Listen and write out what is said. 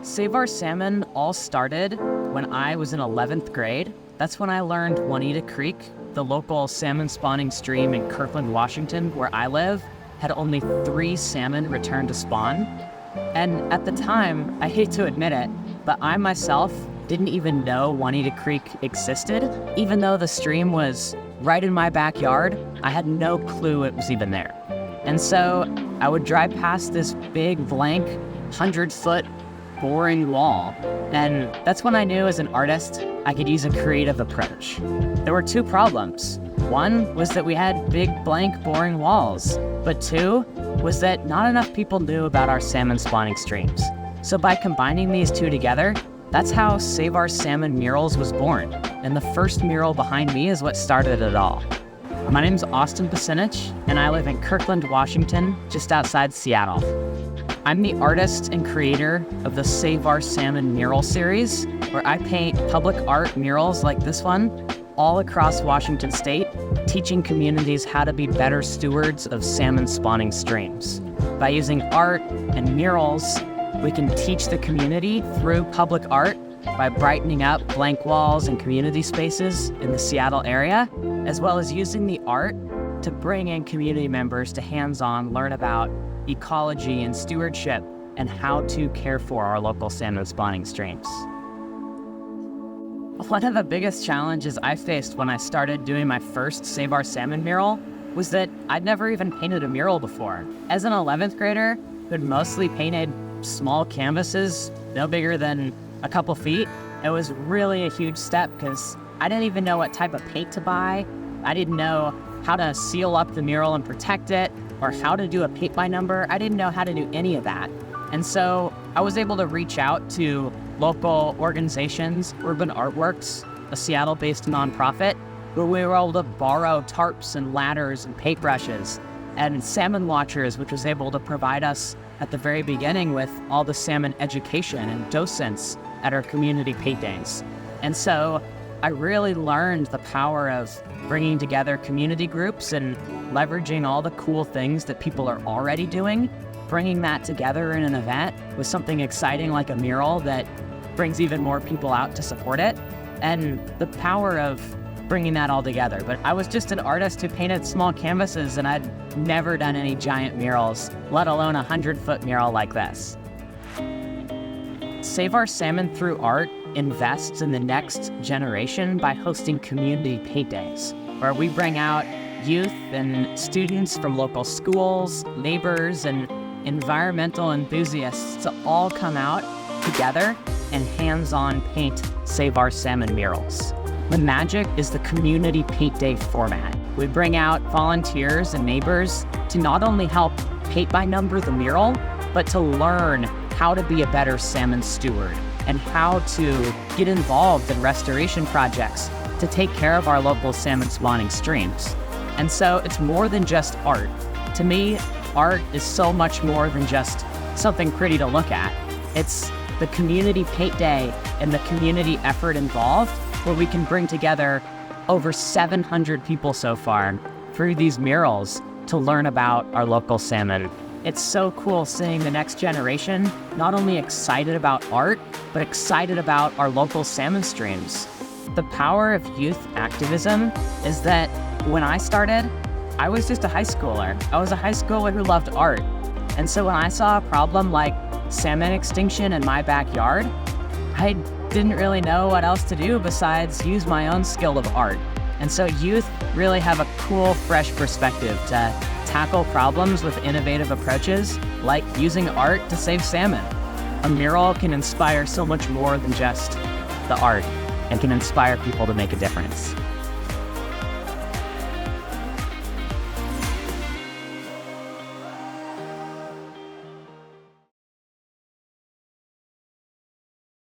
Save Our Salmon all started when I was in 11th grade. That's when I learned Juanita Creek, the local salmon spawning stream in Kirkland, Washington, where I live, had only 3 salmon return to spawn. And at the time, I hate to admit it, but I myself didn't even know Juanita Creek existed. Even though the stream was right in my backyard, I had no clue it was even there. And so I would drive past this big blank 100-foot boring wall. And that's when I knew as an artist, I could use a creative approach. There were 2 problems. One was that we had big blank boring walls, but 2 was that not enough people knew about our salmon spawning streams. So by combining these 2 together, that's how Save Our Salmon Murals was born. And the first mural behind me is what started it all. My name's Austin Pasinich, and I live in Kirkland, Washington, just outside Seattle. I'm the artist and creator of the Save Our Salmon mural series, where I paint public art murals like this one all across Washington state, teaching communities how to be better stewards of salmon spawning streams. By using art and murals, we can teach the community through public art by brightening up blank walls and community spaces in the Seattle area, as well as using the art to bring in community members to hands-on learn about ecology and stewardship and how to care for our local salmon spawning streams. One of the biggest challenges I faced when I started doing my first Save Our Salmon mural was that I'd never even painted a mural before. As an 11th grader who had mostly painted small canvases, no bigger than a couple feet, it was really a huge step because I didn't even know what type of paint to buy. I didn't know how to seal up the mural and protect it, or how to do a paint by number. I didn't know how to do any of that. And so I was able to reach out to local organizations, Urban Artworks, a Seattle-based nonprofit, where we were able to borrow tarps and ladders and paintbrushes, and Salmon Watchers, which was able to provide us at the very beginning with all the salmon education and docents at our community paint days. And so I really learned the power of bringing together community groups and leveraging all the cool things that people are already doing, bringing that together in an event with something exciting like a mural that brings even more people out to support it, and the power of bringing that all together. But I was just an artist who painted small canvases, and I'd never done any giant murals, let alone a 100-foot mural like this. Save Our Salmon Through Art invests in the next generation by hosting community paint days, where we bring out youth and students from local schools, neighbors, and environmental enthusiasts to all come out together and hands-on paint Save Our Salmon murals. The magic is the community paint day format. We bring out volunteers and neighbors to not only help paint by number the mural, but to learn how to be a better salmon steward and how to get involved in restoration projects to take care of our local salmon spawning streams. And so it's more than just art. To me, art is so much more than just something pretty to look at. It's the community paint day and the community effort involved, where we can bring together over 700 people so far through these murals to learn about our local salmon. It's so cool seeing the next generation not only excited about art, but excited about our local salmon streams. The power of youth activism is that when I started, I was just a high schooler. I was a high schooler who loved art. And so when I saw a problem like salmon extinction in my backyard, I didn't really know what else to do besides use my own skill of art. And so youth really have a cool, fresh perspective to tackle problems with innovative approaches, like using art to save salmon. A mural can inspire so much more than just the art, and can inspire people to make a difference.